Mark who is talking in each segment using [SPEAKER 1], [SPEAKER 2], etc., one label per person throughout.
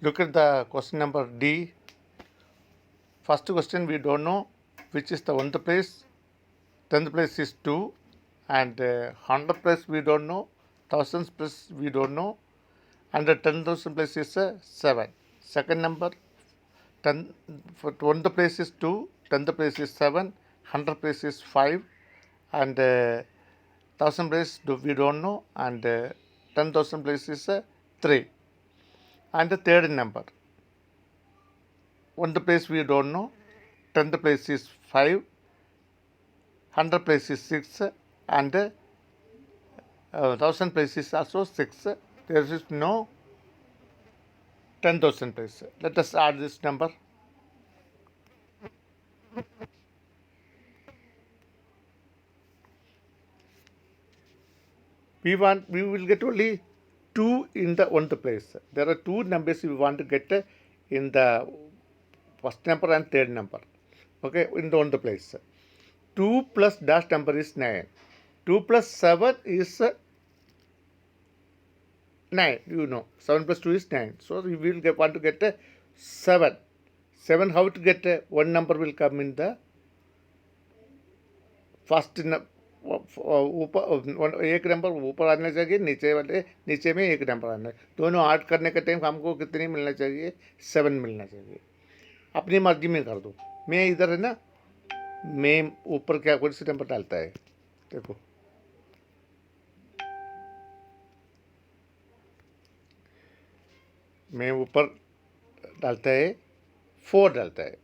[SPEAKER 1] Look at the question number D. First question, we don't know which is the 1th place. 10th place is 2, and 100th place we don't know. 1000th place we don't know, and the 10,000 place is 7. Second number, 10 for 1st place is 2, 10th place is 7, 100th place is 5, and 1000 place we don't know, and 10,000 place is 3. And the third number, 1st place we don't know, 10th place is 5, 100 place is 6, and 1000 place is also 6. There is no 10,000 place. Let us add this number. We will get only 2 in the 1th place. There are 2 numbers we want to get in the first number and third number. Okay, in the 1th place. 2 plus dash number is 9. 2 plus 7 is 9. You know, 7 plus 2 is 9. So we will want to get 7. 7, how to get one number will come in the first ऊपर एक number ऊपर आना चाहिए, नीचे में एक number आना है. दोनों ऐड करने के टाइम हमको कितनी मिलना चाहिए? 7 मिलना चाहिए. अपनी मर्जी में कर दो. मैं इधर है ना, मैं ऊपर क्या कौन सी नंबर डालता है देखो. मैं ऊपर डालता है 4 डालता है.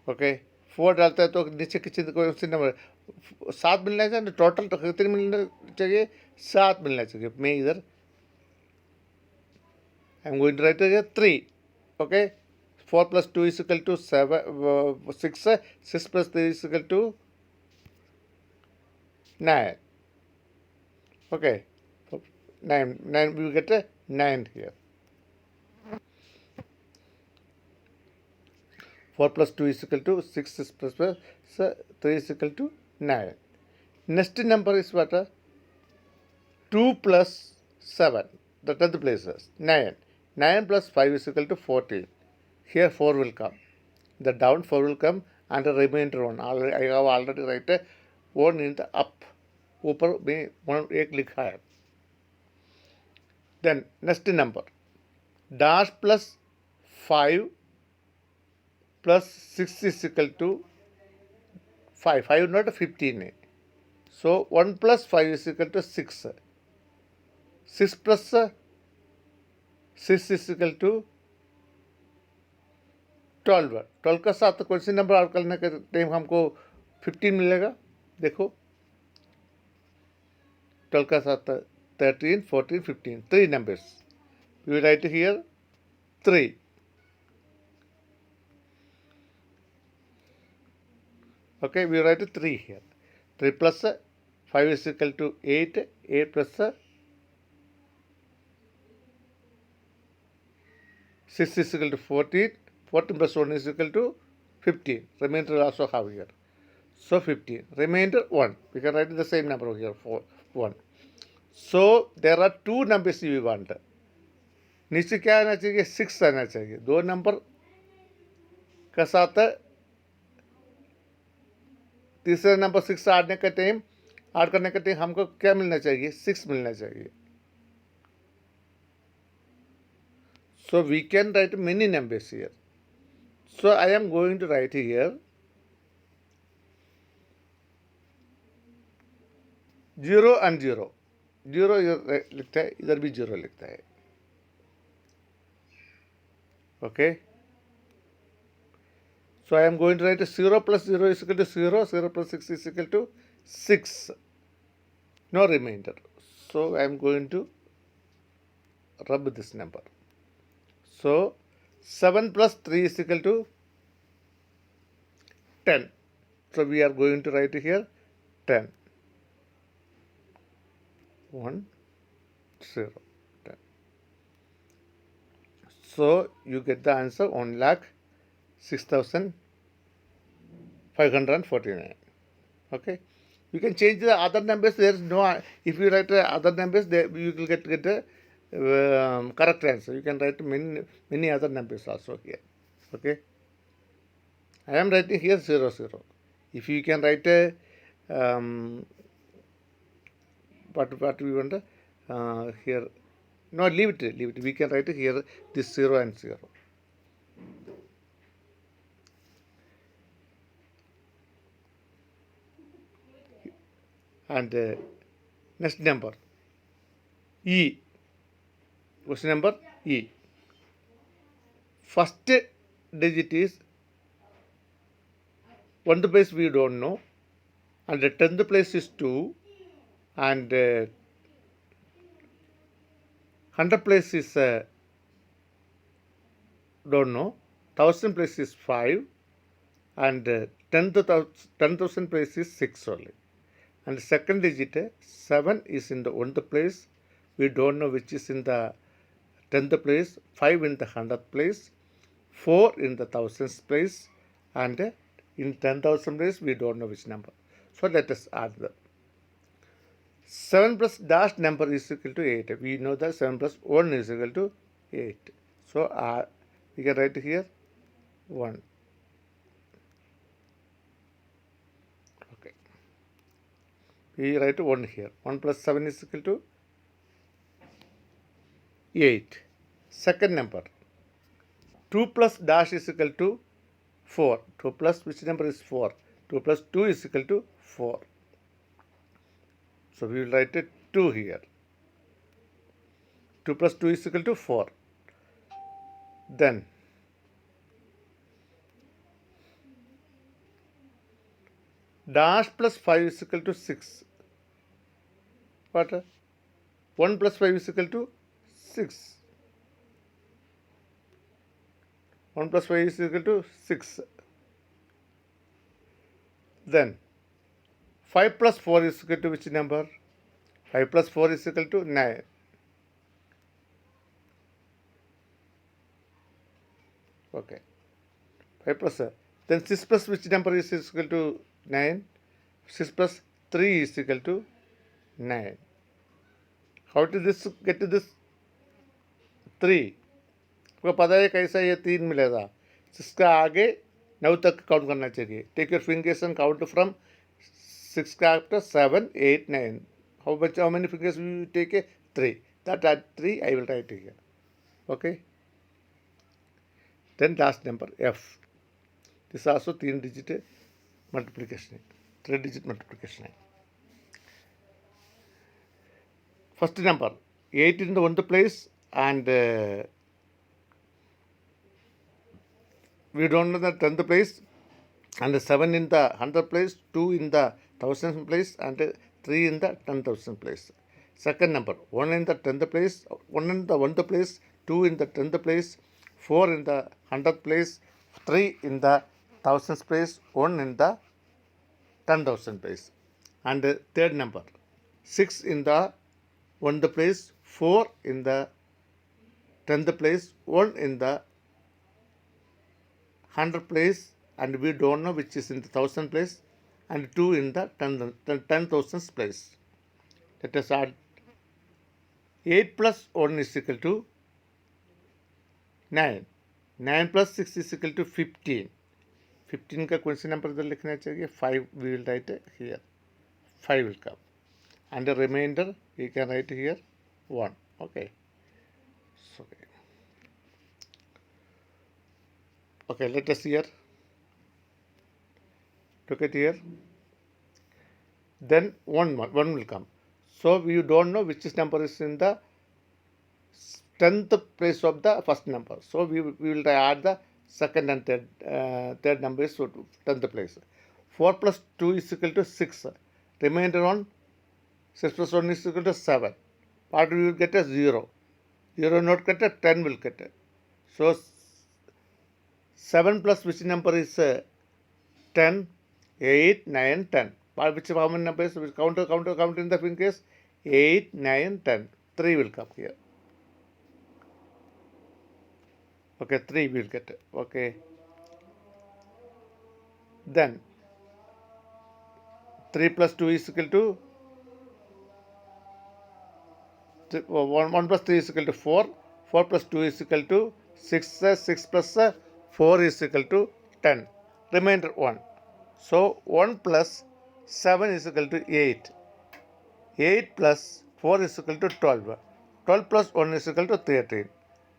[SPEAKER 1] ओके, 4 डालता है तो नीचे किसी कोई सी नंबर 7 मिलना चाहिए. टोटल कितने मिलना चाहिए? 7 मिलना चाहिए. मैं इधर I am going to write here 3. Okay, 4 plus 2 is equal to 6. 6 plus 3 is equal to 9. Okay, 9 we will get a 9 here. 4 plus 2 is equal to 6. 6 plus 3 is equal to 9. Next number is what? 2 plus 7. The 10th place is 9. 9 plus 5 is equal to 14. Here 4 will come. The down 4 will come and the remainder 1. I have already written 1 in the up. ऊपर में 1 एक लिखा है. Then next number. Dash plus 5 plus 6 is equal to 5. 5 not 15. So 1 plus 5 is equal to 6. 6 plus 6 is equal to 12. 12 का साथ कौन सी number add करने के टाइम हमको 15 मिलेगा? देखो, 12 का साथ 13, 14, 15. 3 numbers. We will write here 3. Okay, we write 3 here. 3 plus 5 is equal to 8. 8 plus 6 is equal to 14. 14 plus 1 is equal to 15. Remainder also have here. So 15. Remainder 1. We can write the same number here, 1. So there are 2 numbers we want. नीचे क्या आना चाहिए? 6 आना चाहिए. 2 number का साथ तीसरा number 6 add करने के टाइम हमको क्या मिलना चाहिए? 6 मिलना चाहिए. So we can write many numbers here. So I am going to write here 0 and 0. 0 इधर लिखता है, इधर भी 0 लिखता है. Okay. So I am going to write 0 plus 0 is equal to 0. 0 plus 6 is equal to 6. No remainder. So I am going to rub this number. So 7 plus 3 is equal to 10. So we are going to write here 10. 1, 0, 10. So you get the answer 1,06,549. Okay. You can change the other numbers. There is no. If you write other numbers, you will get correct answer. You can write many other numbers also here. Okay. I am writing here 0, 0. If you can write a what we want here. No, leave it, leave it. We can write here this 0 and 0. And next number, E. Question number E. First digit is 1th place we don't know, and the 10th place is 2, and 100 place is don't know, 1000 place is 5, and 10,000 place is 6 only. And the second digit 7 is in the 1th place, we don't know which is in the 10th place, 5 in the 100th place, 4 in the 1000th place, and in 10,000 place we don't know which number. So let us add them. 7 plus dash number is equal to 8. We know that 7 plus 1 is equal to 8. So we can write here 1. Okay. We write 1 here. 1 plus 7 is equal to 8. Second number. 2 plus dash is equal to 4. 2 plus which number is 4? 2 plus 2 is equal to 4. So we will write it 2 here. 2 plus 2 is equal to 4. Then dash plus 5 is equal to 6. What? 1 plus 5 is equal to 6. 1 plus 5 is equal to 6. Then 5 plus 4 is equal to which number? 5 plus 4 is equal to 9. Okay. 5 plus then 6 plus which number is equal to 9? 6 plus 3 is equal to 9. How did this get to this 3? आपको पता है कैसा ये 3 मिलेगा. 6 का आगे 9 तक count करना चाहिए. Take your fingers and count from 6 का after 7, 8, 9. How many fingers will you take? 3. That at 3 I will write here. Okay. Then last number F. This is also 3 digit multiplication. 3 digit multiplication. First number 8 in the 1st place, and we don't know the 10th place, and 7 in the 100th place, 2 in the 1000th place, and 3 in the 10,000th place. Second number 1 in the 10th place, 1 in the 1st place, 2 in the 10th place, 4 in the 100th place, 3 in the 1000th place, 1 in the 10,000th place. And third number 6 in the 1st place, 4 in the 10th place, 1 in the 100th place, and we don't know which is in the 1000th place, and 2 in the 10,000th place. Let us add 8 plus 1 is equal to 9. 9 plus 6 is equal to 15. 15 का कौन सी number इधर लिखना चाहिए? 5 we will write here. 5 will come. And the remainder we can write here 1. Okay. So, okay, let us here. Look at here. Then 1 will come. So we don't know which number is in the 10th place of the first number. So we will add the second and third numbers to 10th place. 4 plus 2 is equal to 6. Remainder on 6 plus 1 is equal to 7. What we will get? 0. 0 not get, 10 will get. So 7 plus which number is 10, 8, 9, 10. Which how many numbers? Count in the fingers. 8, 9, 10. 3 will come here. Okay, 3 will get. Okay. Then 3 plus 2 is equal to 1 plus 3 is equal to 4. 4 plus 2 is equal to 6. 6 plus 4 is equal to 10. Remainder 1. So 1 plus 7 is equal to 8. 8 plus 4 is equal to 12. 12 plus 1 is equal to 13.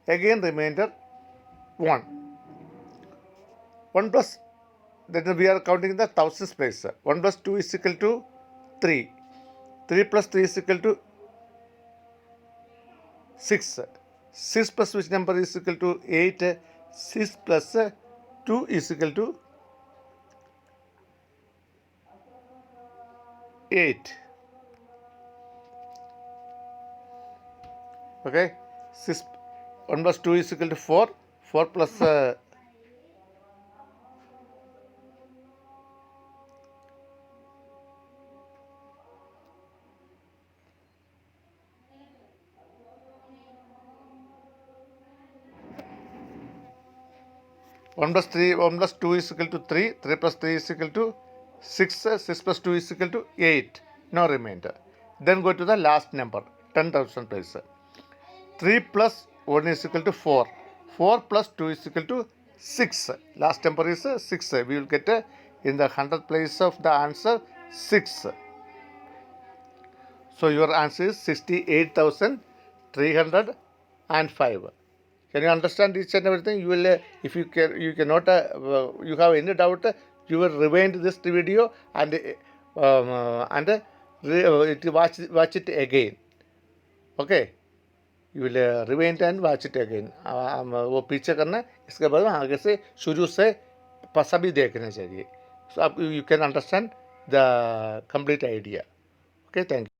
[SPEAKER 1] Again remainder 1. 1 plus, then we are counting the thousands place. 1 plus 2 is equal to 3. 3 plus 3 is equal to 6. 6 plus which number is equal to 8? 6 plus 2 is equal to 8. Okay, 6, 1 plus 2 is equal to 4. 4 plus 1 plus 3, 1 plus 2 is equal to 3. 3 plus 3 is equal to 6. 6 plus 2 is equal to 8. No remainder. Then go to the last number, 10,000 place. 3 plus 1 is equal to 4. 4 plus 2 is equal to 6. Last number is 6. We will get in the 100th place of the answer 6. So your answer is 68,305. Can you understand each and everything? You will, if you can, you cannot, you have any doubt, you will rewind this video and watch it again. Okay, you will rewind and watch it again. वो पीछे करना है, इसके बाद आगे से शुरू से सभी देखना चाहिए. So you can understand the complete idea. Okay, thank you.